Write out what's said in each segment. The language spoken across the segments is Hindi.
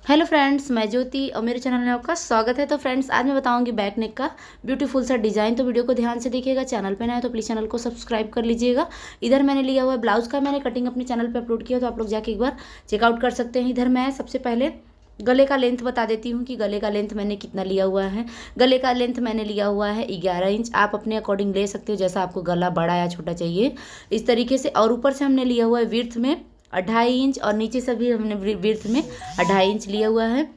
हेलो फ्रेंड्स, मैं ज्योति और मेरे चैनल में आपका स्वागत है। तो फ्रेंड्स, आज मैं बताऊंगी बैक नेक का ब्यूटीफुल सा डिज़ाइन। तो वीडियो को ध्यान से देखिएगा। चैनल पे नया है तो प्लीज़ चैनल को सब्सक्राइब कर लीजिएगा। इधर मैंने लिया हुआ है ब्लाउज़ का, मैंने कटिंग अपने चैनल पे अपलोड किया, तो आप लोग जाके एक बार चेकआउट कर सकते हैं। इधर मैं सबसे पहले गले का लेंथ बता देती हूँ कि गले का लेंथ मैंने कितना लिया हुआ है। गले का लेंथ मैंने लिया हुआ है 11 इंच। आप अपने अकॉर्डिंग ले सकते हो, जैसा आपको गला बड़ा या छोटा चाहिए इस तरीके से। और ऊपर से हमने लिया हुआ है विड्थ में 2.5 इंच, और नीचे से भी हमने विड्थ में 2.5 इंच लिया हुआ है।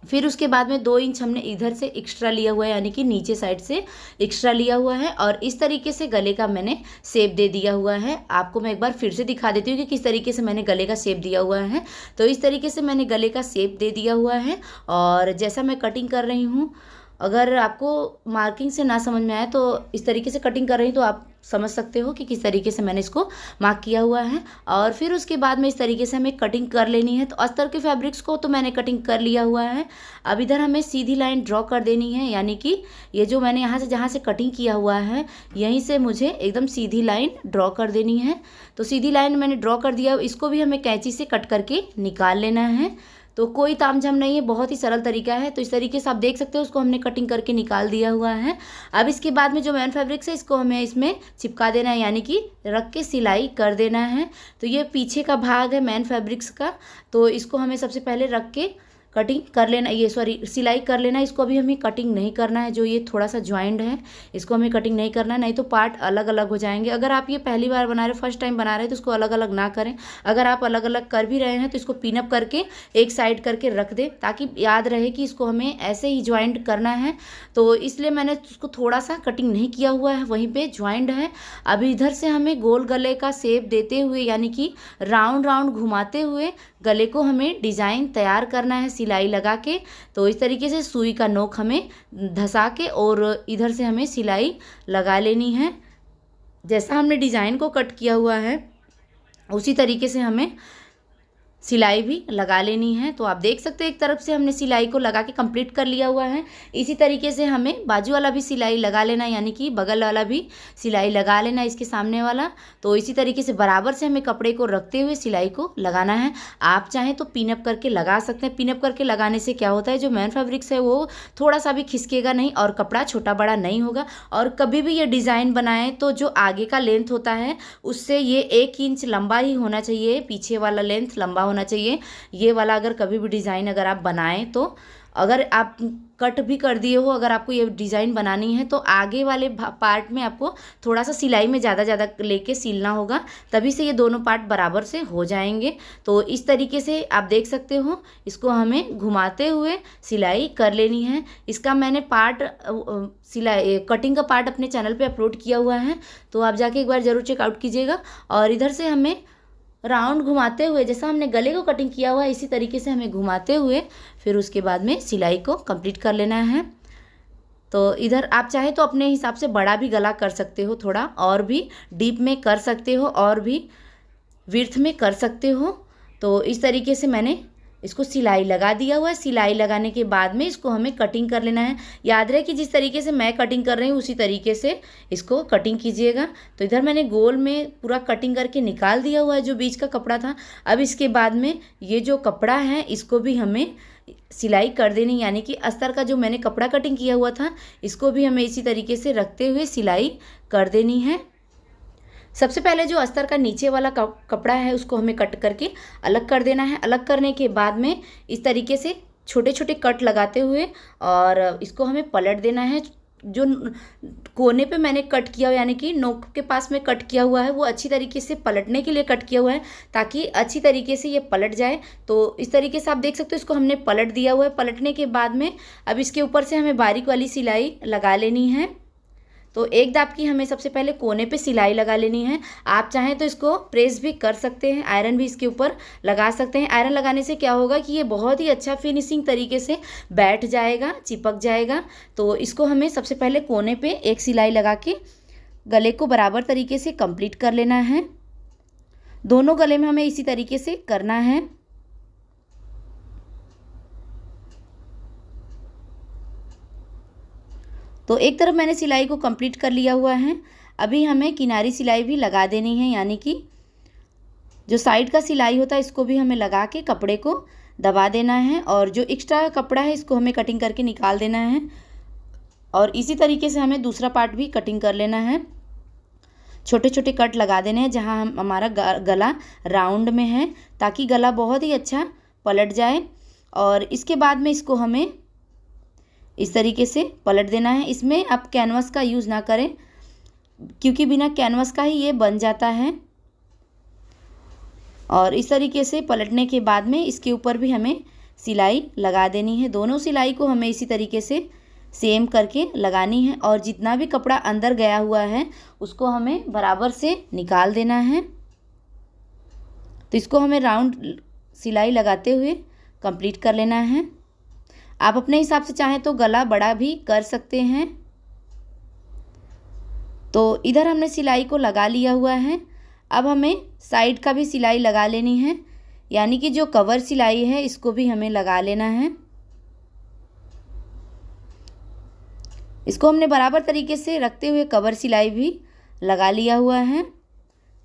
फिर उसके बाद में 2 इंच हमने इधर से एक्स्ट्रा लिया हुआ है, यानी कि नीचे साइड से एक्स्ट्रा लिया हुआ है। और इस तरीके से गले का मैंने शेप दे दिया हुआ है। आपको मैं एक बार फिर से दिखा देती हूँ कि किस तरीके से मैंने गले का शेप दिया हुआ है। तो इस तरीके से मैंने गले का शेप दे दिया हुआ है। और जैसा मैं कटिंग कर रही हूँ, अगर आपको मार्किंग से ना समझ में आए तो इस तरीके से कटिंग कर रही हूँ तो आप समझ सकते हो कि किस तरीके से मैंने इसको मार्क किया हुआ है। और फिर उसके बाद में इस तरीके से हमें कटिंग कर लेनी है। तो अस्तर के फैब्रिक्स को तो मैंने कटिंग कर लिया हुआ है। अब इधर हमें सीधी लाइन ड्रॉ कर देनी है, यानी कि ये जो मैंने यहाँ से जहाँ से कटिंग किया हुआ है यहीं से मुझे एकदम सीधी लाइन ड्रॉ कर देनी है। तो सीधी लाइन मैंने ड्रॉ कर दिया। इसको भी हमें कैंची से कट करके निकाल लेना है। तो कोई तामझाम नहीं है, बहुत ही सरल तरीका है। तो इस तरीके से आप देख सकते हो, उसको हमने कटिंग करके निकाल दिया हुआ है। अब इसके बाद में जो मैन फैब्रिक्स है इसको हमें इसमें चिपका देना है, यानी कि रख के सिलाई कर देना है। तो ये पीछे का भाग है मैन फैब्रिक्स का, तो इसको हमें सबसे पहले रख के कटिंग कर लेना, सिलाई कर लेना। इसको अभी हमें कटिंग नहीं करना है। जो ये थोड़ा सा ज्वाइंट है इसको हमें कटिंग नहीं करना है, नहीं तो पार्ट अलग अलग हो जाएंगे। अगर आप ये पहली बार बना रहे, फर्स्ट टाइम बना रहे हैं, तो इसको अलग अलग ना करें। अगर आप अलग अलग कर भी रहे हैं तो इसको पिन अप करके एक साइड करके रख दें, ताकि याद रहे कि इसको हमें ऐसे ही ज्वाइंट करना है। तो इसलिए मैंने उसको थोड़ा सा कटिंग नहीं किया हुआ है, वहीं पर ज्वाइंट है। अभी इधर से हमें गोल गले का शेप देते हुए, यानी कि राउंड राउंड घुमाते हुए गले को हमें डिज़ाइन तैयार करना है सिलाई लगा के। तो इस तरीके से सुई का नोक हमें धंसा के और इधर से हमें सिलाई लगा लेनी है। जैसा हमने डिज़ाइन को कट किया हुआ है उसी तरीके से हमें सिलाई भी लगा लेनी है। तो आप देख सकते हैं एक तरफ से हमने सिलाई को लगा के कंप्लीट कर लिया हुआ है। इसी तरीके से हमें बाजू वाला भी सिलाई लगा लेना है, यानी कि बगल वाला भी सिलाई लगा लेना है, इसके सामने वाला। तो इसी तरीके से बराबर से हमें कपड़े को रखते हुए सिलाई को लगाना है। आप चाहें तो पिनअप करके लगा सकते हैं। पिनअप करके लगाने से क्या होता है, जो मैन फैब्रिक्स है वो थोड़ा सा भी खिसकेगा नहीं और कपड़ा छोटा बड़ा नहीं होगा। और कभी भी ये डिज़ाइन बनाएं तो जो आगे का लेंथ होता है उससे ये 1 इंच लंबा ही होना चाहिए, पीछे वाला लेंथ लंबा होना चाहिए। ये वाला अगर कभी भी डिज़ाइन अगर आप बनाएं, तो अगर आप कट भी कर दिए हो, अगर आपको ये डिज़ाइन बनानी है तो आगे वाले पार्ट में आपको थोड़ा सा सिलाई में ज़्यादा लेके सिलना होगा, तभी से ये दोनों पार्ट बराबर से हो जाएंगे। तो इस तरीके से आप देख सकते हो, इसको हमें घुमाते हुए सिलाई कर लेनी है। इसका मैंने पार्ट सिलाई कटिंग का पार्ट अपने चैनल पे अपलोड किया हुआ है, तो आप जाके एक बार ज़रूर चेकआउट कीजिएगा। और इधर से हमें राउंड घुमाते हुए, जैसा हमने गले को कटिंग किया हुआ है इसी तरीके से हमें घुमाते हुए फिर उसके बाद में सिलाई को कंप्लीट कर लेना है। तो इधर आप चाहे तो अपने हिसाब से बड़ा भी गला कर सकते हो, थोड़ा और भी डीप में कर सकते हो और भी विड्थ में कर सकते हो। तो इस तरीके से मैंने इसको सिलाई लगा दिया हुआ है। सिलाई लगाने के बाद में इसको हमें कटिंग कर लेना है। याद रहे कि जिस तरीके से मैं कटिंग कर रही हूँ उसी तरीके से इसको कटिंग कीजिएगा। तो इधर मैंने गोल में पूरा कटिंग करके निकाल दिया हुआ है जो बीच का कपड़ा था। अब इसके बाद में ये जो कपड़ा है इसको भी हमें सिलाई कर देनी, यानी कि अस्तर का जो मैंने कपड़ा कटिंग किया हुआ था इसको भी हमें इसी तरीके से रखते हुए सिलाई कर देनी है। सबसे पहले जो अस्तर का नीचे वाला कपड़ा है उसको हमें कट करके अलग कर देना है। अलग करने के बाद में इस तरीके से छोटे छोटे कट लगाते हुए और इसको हमें पलट देना है। जो कोने पे मैंने कट किया हुआ, यानी कि नोक के पास में कट किया हुआ है, वो अच्छी तरीके से पलटने के लिए कट किया हुआ है, ताकि अच्छी तरीके से ये पलट जाए। तो इस तरीके से आप देख सकते हो, इसको हमने पलट दिया हुआ है। पलटने के बाद में अब इसके ऊपर से हमें बारीक वाली सिलाई लगा लेनी है। तो एक दाब की हमें सबसे पहले कोने पे सिलाई लगा लेनी है। आप चाहें तो इसको प्रेस भी कर सकते हैं, आयरन भी इसके ऊपर लगा सकते हैं। आयरन लगाने से क्या होगा कि ये बहुत ही अच्छा फिनिशिंग तरीके से बैठ जाएगा, चिपक जाएगा। तो इसको हमें सबसे पहले कोने पे एक सिलाई लगा के गले को बराबर तरीके से कंप्लीट कर लेना है। दोनों गले में हमें इसी तरीके से करना है। तो एक तरफ मैंने सिलाई को कंप्लीट कर लिया हुआ है। अभी हमें किनारी सिलाई भी लगा देनी है, यानी कि जो साइड का सिलाई होता है इसको भी हमें लगा के कपड़े को दबा देना है और जो एक्स्ट्रा कपड़ा है इसको हमें कटिंग करके निकाल देना है। और इसी तरीके से हमें दूसरा पार्ट भी कटिंग कर लेना है। छोटे छोटे कट लगा देने हैं जहाँ हमारा गला राउंड में है, ताकि गला बहुत ही अच्छा पलट जाए। और इसके बाद में इसको हमें इस तरीके से पलट देना है। इसमें आप कैनवास का यूज़ ना करें, क्योंकि बिना कैनवास का ही ये बन जाता है। और इस तरीके से पलटने के बाद में इसके ऊपर भी हमें सिलाई लगा देनी है। दोनों सिलाई को हमें इसी तरीके से सेम करके लगानी है और जितना भी कपड़ा अंदर गया हुआ है उसको हमें बराबर से निकाल देना है। तो इसको हमें राउंड सिलाई लगाते हुए कंप्लीट कर लेना है। आप अपने हिसाब से चाहें तो गला बड़ा भी कर सकते हैं। तो इधर हमने सिलाई को लगा लिया हुआ है। अब हमें साइड का भी सिलाई लगा लेनी है, यानी कि जो कवर सिलाई है इसको भी हमें लगा लेना है। इसको हमने बराबर तरीके से रखते हुए कवर सिलाई भी लगा लिया हुआ है।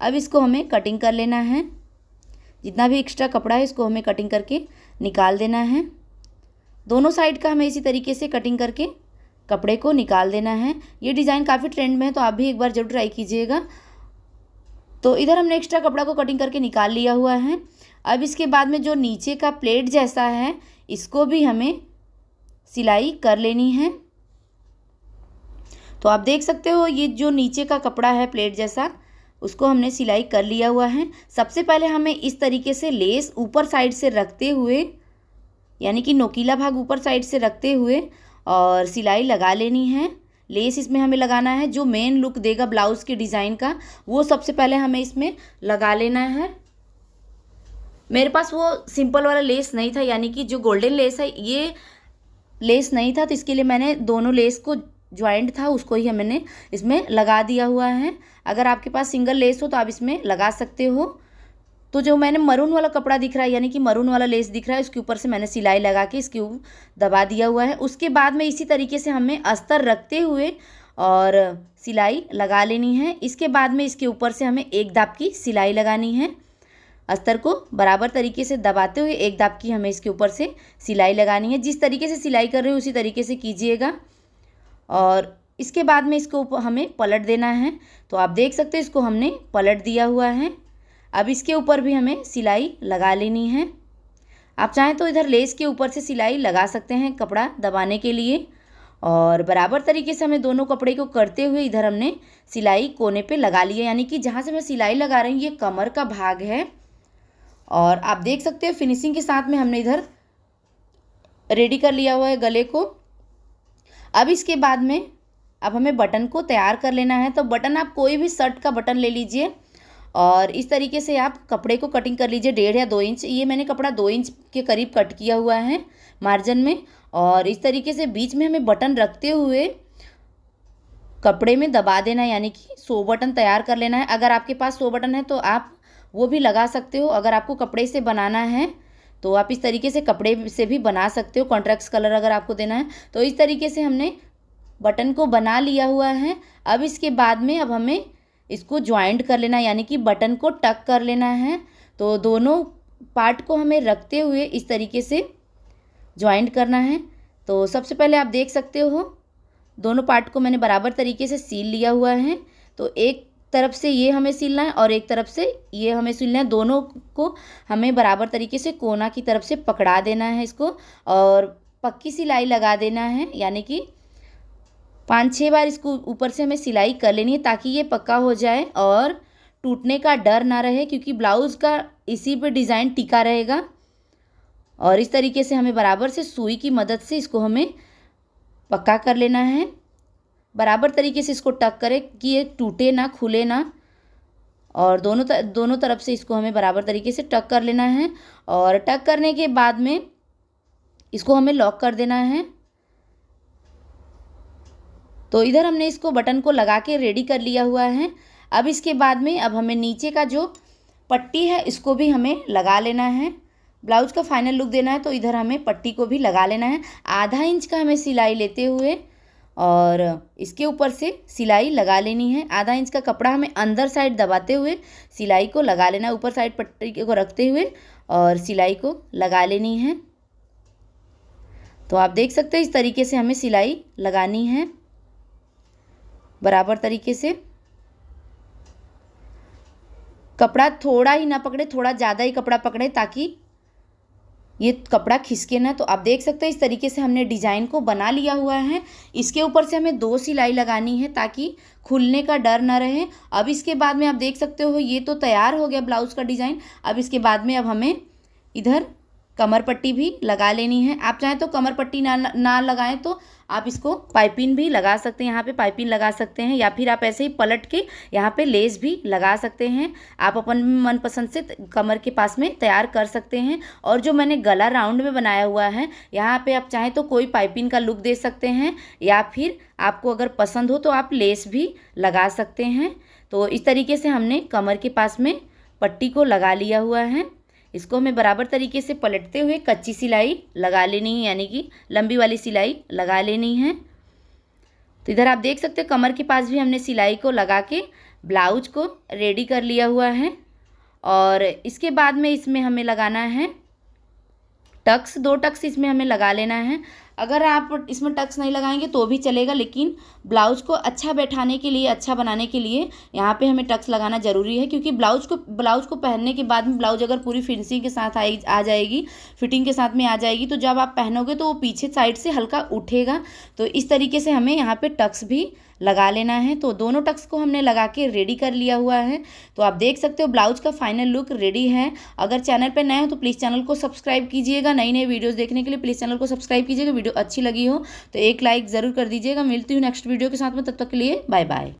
अब इसको हमें कटिंग कर लेना है। जितना भी एक्स्ट्रा कपड़ा है इसको हमें कटिंग करके निकाल देना है। दोनों साइड का हमें इसी तरीके से कटिंग करके कपड़े को निकाल देना है। ये डिज़ाइन काफ़ी ट्रेंड में है, तो आप भी एक बार जरूर ट्राई कीजिएगा। तो इधर हमने एक्स्ट्रा कपड़ा को कटिंग करके निकाल लिया हुआ है। अब इसके बाद में जो नीचे का प्लेट जैसा है इसको भी हमें सिलाई कर लेनी है। तो आप देख सकते हो ये जो नीचे का कपड़ा है प्लेट जैसा, उसको हमने सिलाई कर लिया हुआ है। सबसे पहले हमें इस तरीके से लेस ऊपर साइड से रखते हुए, यानी कि नोकीला भाग ऊपर साइड से रखते हुए और सिलाई लगा लेनी है। लेस इसमें हमें लगाना है, जो मेन लुक देगा ब्लाउज़ के डिज़ाइन का वो सबसे पहले हमें इसमें लगा लेना है। मेरे पास वो सिंपल वाला लेस नहीं था, यानी कि जो गोल्डन लेस है ये लेस नहीं था, तो इसके लिए मैंने दोनों लेस को जॉइंट था उसको ही मैंने इसमें लगा दिया हुआ है। अगर आपके पास सिंगल लेस हो तो आप इसमें लगा सकते हो। तो जो मैंने मरून वाला कपड़ा दिख रहा है, यानी कि मरून वाला लेस दिख रहा है, उसके ऊपर से मैंने सिलाई लगा के इसके ऊपर दबा दिया हुआ है। उसके बाद में इसी तरीके से हमें अस्तर रखते हुए और सिलाई लगा लेनी है। इसके बाद में इसके ऊपर से हमें एक दाब की सिलाई लगानी है। अस्तर को बराबर तरीके से दबाते हुए एक दाब की हमें इसके ऊपर से सिलाई लगानी है। जिस तरीके से सिलाई कर रहे हो उसी तरीके से कीजिएगा। और इसके बाद में इसको हमें पलट देना है। तो आप देख सकते हैं इसको हमने पलट दिया हुआ है। अब इसके ऊपर भी हमें सिलाई लगा लेनी है। आप चाहें तो इधर लेस के ऊपर से सिलाई लगा सकते हैं कपड़ा दबाने के लिए। और बराबर तरीके से हमें दोनों कपड़े को करते हुए इधर हमने सिलाई कोने पे लगा ली है, यानी कि जहाँ से मैं सिलाई लगा रही हूँ ये कमर का भाग है। और आप देख सकते हैं फिनिशिंग के साथ में हमने इधर रेडी कर लिया हुआ है गले को। अब इसके बाद में अब हमें बटन को तैयार कर लेना है। तो बटन आप कोई भी शर्ट का बटन ले लीजिए और इस तरीके से आप कपड़े को कटिंग कर लीजिए 1.5 या 2 इंच। ये मैंने कपड़ा 2 इंच के करीब कट किया हुआ है मार्जिन में। और इस तरीके से बीच में हमें बटन रखते हुए कपड़े में दबा देना है, यानी कि 100 बटन तैयार कर लेना है। अगर आपके पास 100 बटन है तो आप वो भी लगा सकते हो। अगर आपको कपड़े से बनाना है तो आप इस तरीके से कपड़े से भी बना सकते हो। कॉन्ट्रास्ट कलर अगर आपको देना है तो इस तरीके से हमने बटन को बना लिया हुआ है। अब इसके बाद में अब हमें इसको ज्वाइंट कर लेना है, यानी कि बटन को टक कर लेना है। तो दोनों पार्ट को हमें रखते हुए इस तरीके से ज्वाइंट करना है। तो सबसे पहले आप देख सकते हो दोनों पार्ट को मैंने बराबर तरीके से सील लिया हुआ है। तो एक तरफ से ये हमें सिलना है और एक तरफ से ये हमें सिलना है। दोनों को हमें बराबर तरीके से कोना की तरफ से पकड़ा देना है इसको और पक्की सिलाई लगा देना है, यानी कि 5-6 बार इसको ऊपर से हमें सिलाई कर लेनी है ताकि ये पक्का हो जाए और टूटने का डर ना रहे, क्योंकि ब्लाउज़ का इसी पे डिज़ाइन टिका रहेगा। और इस तरीके से हमें बराबर से सुई की मदद से इसको हमें पक्का कर लेना है। बराबर तरीके से इसको टक करें कि ये टूटे ना, खुले ना। और दोनों तरफ से इसको हमें बराबर तरीके से टक कर लेना है। और टक करने के बाद में इसको हमें लॉक कर देना है। तो इधर हमने इसको बटन को लगा के रेडी कर लिया हुआ है। अब इसके बाद में अब हमें नीचे का जो पट्टी है इसको भी हमें लगा लेना है। ब्लाउज का फाइनल लुक देना है तो इधर हमें पट्टी को भी लगा लेना है। आधा इंच का हमें सिलाई लेते हुए और इसके ऊपर से सिलाई लगा लेनी है। आधा इंच का कपड़ा हमें अंदर साइड दबाते हुए सिलाई को लगा लेना है, ऊपर साइड पट्टी को रखते हुए और सिलाई को लगा लेनी है। तो आप देख सकते हैं इस तरीके से हमें सिलाई लगानी है, बराबर तरीके से। कपड़ा थोड़ा ही ना पकड़े, थोड़ा ज़्यादा ही कपड़ा पकड़े ताकि ये कपड़ा खिसके ना। तो आप देख सकते हैं इस तरीके से हमने डिज़ाइन को बना लिया हुआ है। इसके ऊपर से हमें 2 सिलाई लगानी है ताकि खुलने का डर ना रहे। अब इसके बाद में आप देख सकते हो ये तो तैयार हो गया ब्लाउज़ का डिज़ाइन। अब इसके बाद में अब हमें इधर कमर पट्टी भी लगा लेनी है। आप चाहें तो कमर पट्टी ना लगाएं तो आप इसको पाइपिंग भी लगा सकते हैं, यहाँ पे पाइपिंग लगा सकते हैं, या फिर आप ऐसे ही पलट के यहाँ पे लेस भी लगा सकते हैं। आप अपन मनपसंद से कमर के पास में तैयार कर सकते हैं। और जो मैंने गला राउंड में बनाया हुआ है, यहाँ पे आप चाहें तो कोई पाइपिंग का लुक दे सकते हैं, या फिर आपको अगर पसंद हो तो आप लेस भी लगा सकते हैं। तो इस तरीके से हमने कमर के पास में पट्टी को लगा लिया हुआ है। इसको हमें बराबर तरीके से पलटते हुए कच्ची सिलाई लगा लेनी है, यानी कि लंबी वाली सिलाई लगा लेनी है। तो इधर आप देख सकते हैं कमर के पास भी हमने सिलाई को लगा के ब्लाउज को रेडी कर लिया हुआ है। और इसके बाद में इसमें हमें लगाना है टक्स। 2 टक्स इसमें हमें लगा लेना है। अगर आप इसमें टक्स नहीं लगाएंगे तो भी चलेगा, लेकिन ब्लाउज को अच्छा बैठाने के लिए, अच्छा बनाने के लिए यहाँ पे हमें टक्स लगाना ज़रूरी है। क्योंकि ब्लाउज को पहनने के बाद में ब्लाउज अगर पूरी फिनिशिंग के साथ आ जाएगी, फिटिंग के साथ में आ जाएगी, तो जब आप पहनोगे तो वो पीछे साइड से हल्का उठेगा। तो इस तरीके से हमें यहाँ पे टक्स भी लगा लेना है। तो दोनों टक्स को हमने लगा के रेडी कर लिया हुआ है। तो आप देख सकते हो ब्लाउज का फाइनल लुक रेडी है। अगर चैनल पे नए हो तो प्लीज़ चैनल को सब्सक्राइब कीजिएगा। नई नई वीडियोस देखने के लिए प्लीज़ चैनल को सब्सक्राइब कीजिएगा। वीडियो अच्छी लगी हो तो एक लाइक ज़रूर कर दीजिएगा। मिलती हूँ नेक्स्ट वीडियो के साथ में, तब तक के लिए बाय बाय।